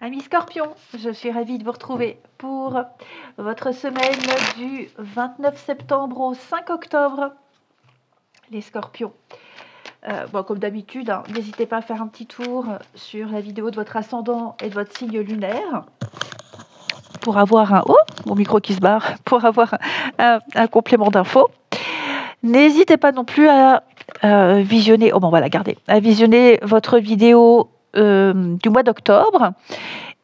Amis Scorpions, je suis ravie de vous retrouver pour votre semaine du 29 septembre au 5 octobre. Les Scorpions, comme d'habitude, n'hésitez pas à faire un petit tour sur la vidéo de votre ascendant et de votre signe lunaire pour avoir un... Oh, mon micro qui se barre, pour avoir un complément d'infos. N'hésitez pas non plus à visionner, à visionner votre vidéo du mois d'octobre.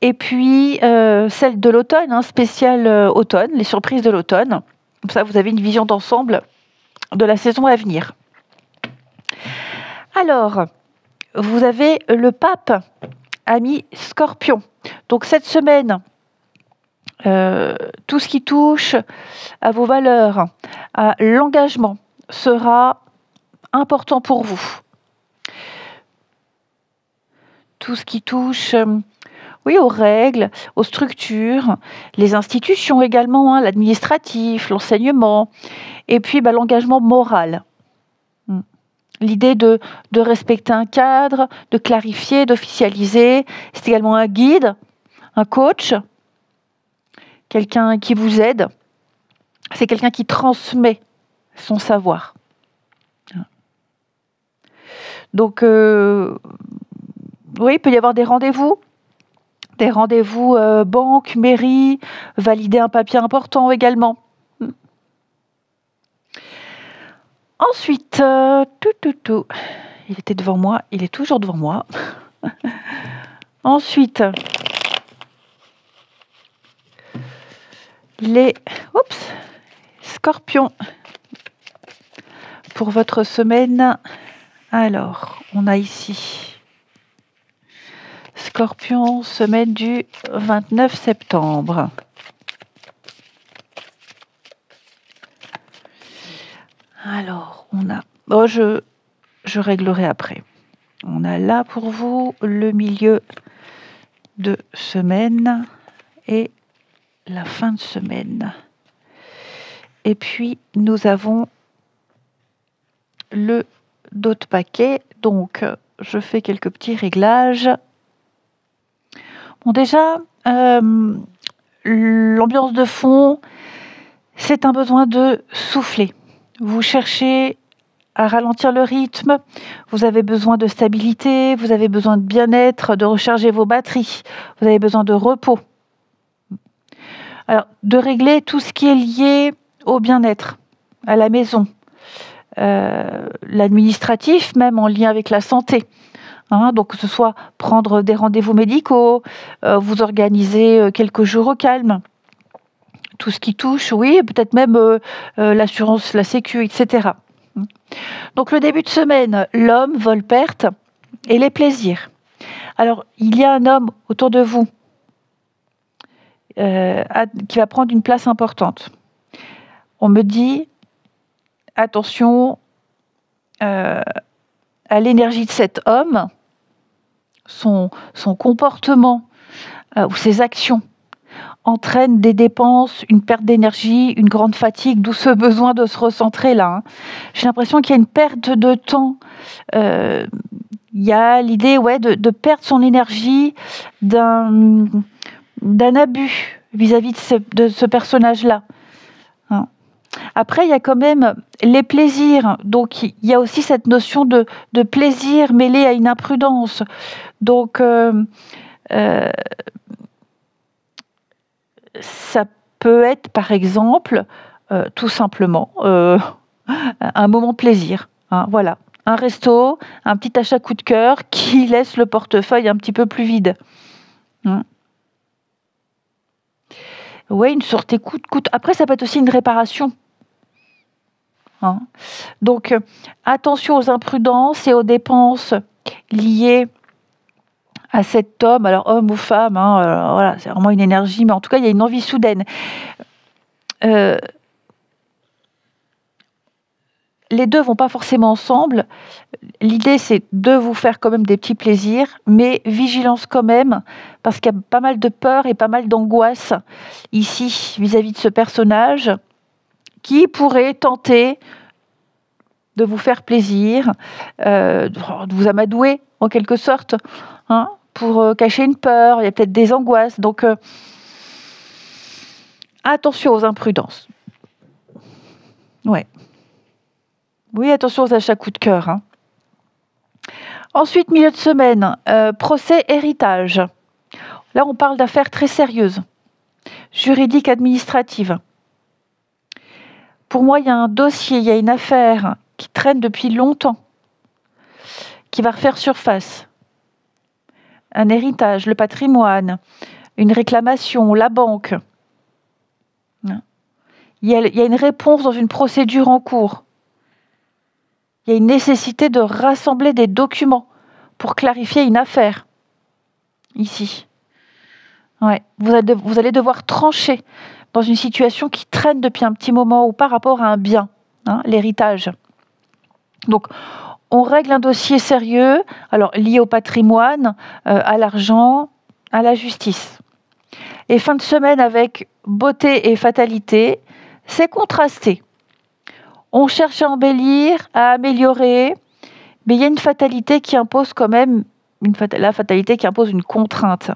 Et puis, celle de l'automne, spéciale automne, les surprises de l'automne. Comme ça, vous avez une vision d'ensemble de la saison à venir. Alors, vous avez le pape, ami Scorpion. Donc, cette semaine, tout ce qui touche à vos valeurs, à l'engagement, sera important pour vous. Tout ce qui touche... aux règles, aux structures, les institutions également, l'administratif, l'enseignement, et puis l'engagement moral. L'idée de respecter un cadre, de clarifier, d'officialiser. C'est également un guide, un coach, quelqu'un qui vous aide. C'est quelqu'un qui transmet son savoir. Donc, il peut y avoir des rendez-vous. Des rendez-vous banque, mairie, valider un papier important également. Ensuite, il était devant moi, il est toujours devant moi. Ensuite, les Scorpions pour votre semaine. Alors, on a ici Scorpion, semaine du 29 septembre. Alors, on a... je réglerai après. On a là pour vous le milieu de semaine et la fin de semaine. Et puis, nous avons le d'autres paquets. Donc, je fais quelques petits réglages. Bon, déjà, l'ambiance de fond, c'est un besoin de souffler. Vous cherchez à ralentir le rythme, vous avez besoin de stabilité, vous avez besoin de bien-être, de recharger vos batteries, vous avez besoin de repos. Alors, de régler tout ce qui est lié au bien-être, à la maison, l'administratif, même en lien avec la santé. Donc que ce soit prendre des rendez-vous médicaux, vous organiser quelques jours au calme, tout ce qui touche, peut-être même l'assurance, la sécu, etc. Donc le début de semaine, l'homme, vol-perte et les plaisirs. Alors il y a un homme autour de vous qui va prendre une place importante. On me dit, attention à l'énergie de cet homme, son comportement ou ses actions entraînent des dépenses, une perte d'énergie, une grande fatigue, d'où ce besoin de se recentrer là. J'ai l'impression qu'il y a une perte de temps. Il y a l'idée de perdre son énergie d'un abus vis-à-vis de ce personnage-là. Après, il y a quand même les plaisirs. Donc, il y a aussi cette notion de plaisir mêlé à une imprudence. Donc, ça peut être, par exemple, tout simplement, un moment de plaisir. Voilà. Un resto, un petit achat coup de cœur qui laisse le portefeuille un petit peu plus vide. Une sortie coûte. Après, ça peut être aussi une réparation. Donc, attention aux imprudences et aux dépenses liées à cet homme, alors homme ou femme, voilà, c'est vraiment une énergie, mais en tout cas, il y a une envie soudaine. Les deux vont pas forcément ensemble. L'idée, c'est de vous faire quand même des petits plaisirs, mais vigilance quand même, parce qu'il y a pas mal de peur et pas mal d'angoisse ici vis-à-vis de ce personnage qui pourrait tenter de vous faire plaisir, de vous amadouer en quelque sorte, pour cacher une peur, il y a peut-être des angoisses. Donc, attention aux imprudences. Ouais. Oui, attention aux achats coup de cœur. Hein. Ensuite, milieu de semaine, procès héritage. Là, on parle d'affaires très sérieuses, juridiques, administratives. Pour moi, il y a un dossier, il y a une affaire qui traîne depuis longtemps, qui va refaire surface. Un héritage, le patrimoine, une réclamation, la banque. Il y a une réponse dans une procédure en cours. Il y a une nécessité de rassembler des documents pour clarifier une affaire. Ici. Ouais. Vous allez devoir trancher dans une situation qui traîne depuis un petit moment ou par rapport à un bien, hein, l'héritage. Donc, on règle un dossier sérieux, alors lié au patrimoine, à l'argent, à la justice. Et fin de semaine avec beauté et fatalité, c'est contrasté. On cherche à embellir, à améliorer, mais il y a une fatalité qui impose quand même, la fatalité qui impose une contrainte.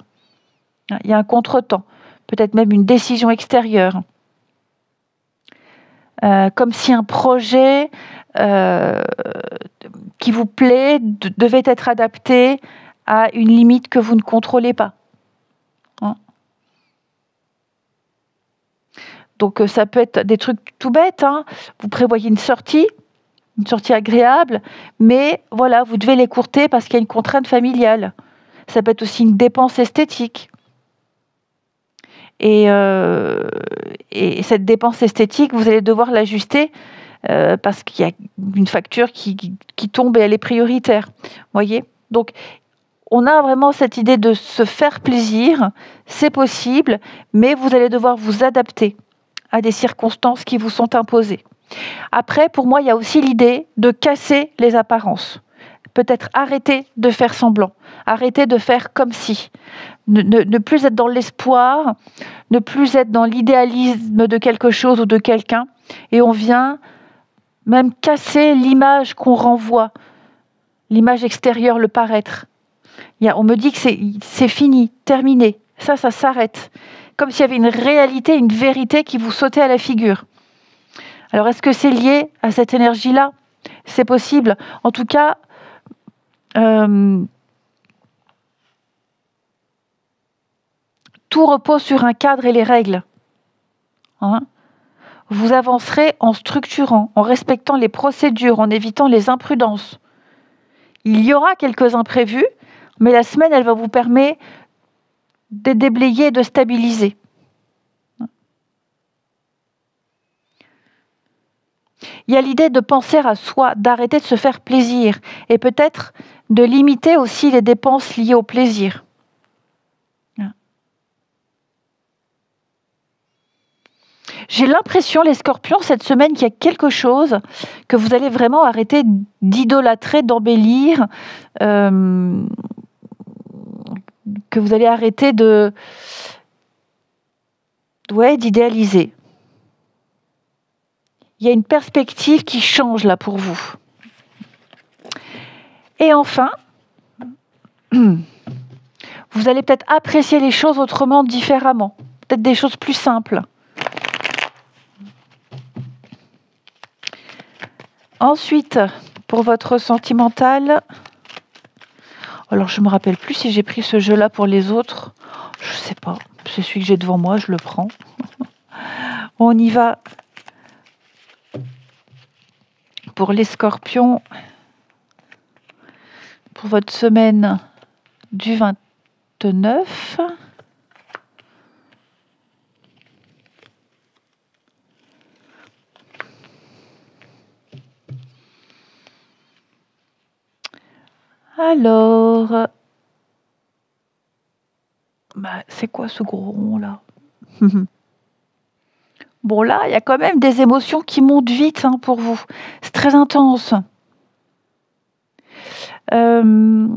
Il y a un contretemps, peut-être même une décision extérieure. Comme si un projet qui vous plaît devait être adapté à une limite que vous ne contrôlez pas. Hein. Donc ça peut être des trucs tout bêtes. Hein. Vous prévoyez une sortie agréable, mais voilà, vous devez l'écourter parce qu'il y a une contrainte familiale. Ça peut être aussi une dépense esthétique. Et cette dépense esthétique, vous allez devoir l'ajuster parce qu'il y a une facture qui tombe et elle est prioritaire. Voyez ? Donc, on a vraiment cette idée de se faire plaisir, c'est possible, mais vous allez devoir vous adapter à des circonstances qui vous sont imposées. Après, pour moi, il y a aussi l'idée de casser les apparences. Peut-être arrêter de faire semblant, arrêter de faire comme si. Ne plus être dans l'espoir, ne plus être dans l'idéalisme de quelque chose ou de quelqu'un. Et on vient même casser l'image qu'on renvoie, l'image extérieure, le paraître. On me dit que c'est fini, terminé. Ça s'arrête. Comme s'il y avait une réalité, une vérité qui vous sautait à la figure. Alors, est-ce que c'est lié à cette énergie-là ? C'est possible. En tout cas, tout repose sur un cadre et les règles. Hein ? Vous avancerez en structurant, en respectant les procédures, en évitant les imprudences. Il y aura quelques imprévus, mais la semaine, elle va vous permettre de déblayer et de stabiliser. Il y a l'idée de penser à soi, d'arrêter de se faire plaisir et peut-être de limiter aussi les dépenses liées au plaisir. J'ai l'impression, les scorpions, cette semaine, qu'il y a quelque chose que vous allez vraiment arrêter d'idolâtrer, d'embellir, que vous allez arrêter d'idéaliser. Il y a une perspective qui change là pour vous. Et enfin, vous allez peut-être apprécier les choses autrement, différemment. Peut-être des choses plus simples. Ensuite, pour votre sentimental, alors je ne me rappelle plus si j'ai pris ce jeu-là pour les autres. Je ne sais pas. C'est celui que j'ai devant moi, je le prends. On y va. Pour les scorpions, pour votre semaine du 29. Alors, c'est quoi ce gros rond là? Bon là, il y a quand même des émotions qui montent vite pour vous. C'est très intense. Il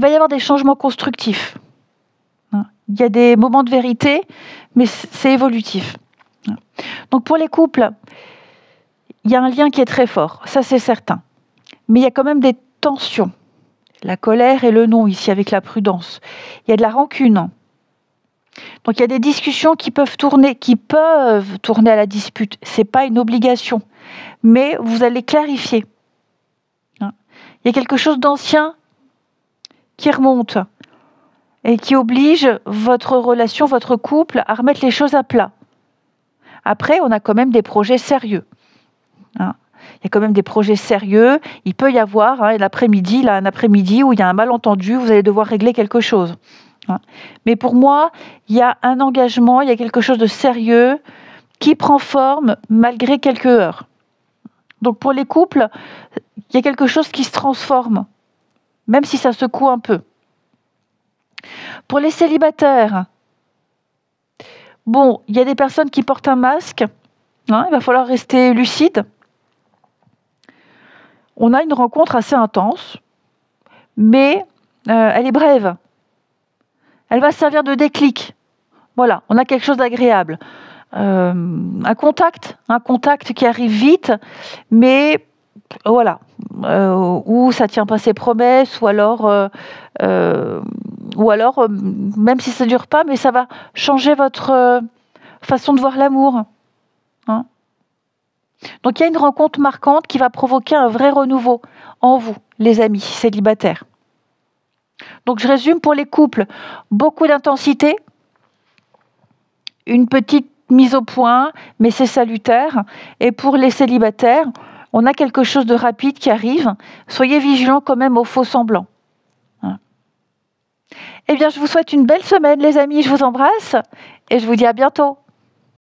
va y avoir des changements constructifs. Il y a des moments de vérité, mais c'est évolutif. Donc pour les couples, il y a un lien qui est très fort, ça c'est certain. Mais il y a quand même des tensions. La colère et le non ici avec la prudence. Il y a de la rancune. Donc il y a des discussions qui peuvent tourner à la dispute. Ce n'est pas une obligation, mais vous allez clarifier. Il y a quelque chose d'ancien qui remonte et qui oblige votre relation, votre couple à remettre les choses à plat. Après, on a quand même des projets sérieux. Il y a quand même des projets sérieux. Il peut y avoir un après-midi où il y a un malentendu, vous allez devoir régler quelque chose. Mais pour moi, il y a un engagement, il y a quelque chose de sérieux qui prend forme malgré quelques heures. Donc pour les couples, il y a quelque chose qui se transforme, même si ça secoue un peu. Pour les célibataires, il y a des personnes qui portent un masque, il va falloir rester lucide. On a une rencontre assez intense, mais elle est brève. Elle va servir de déclic. Voilà, on a quelque chose d'agréable. Un contact qui arrive vite, mais voilà, où ça ne tient pas ses promesses, ou alors même si ça ne dure pas, mais ça va changer votre façon de voir l'amour. Donc il y a une rencontre marquante qui va provoquer un vrai renouveau en vous, les amis célibataires. Donc je résume pour les couples, beaucoup d'intensité, une petite mise au point, mais c'est salutaire. Et pour les célibataires, on a quelque chose de rapide qui arrive. Soyez vigilants quand même aux faux semblants. Eh bien, je vous souhaite une belle semaine, les amis. Je vous embrasse et je vous dis à bientôt.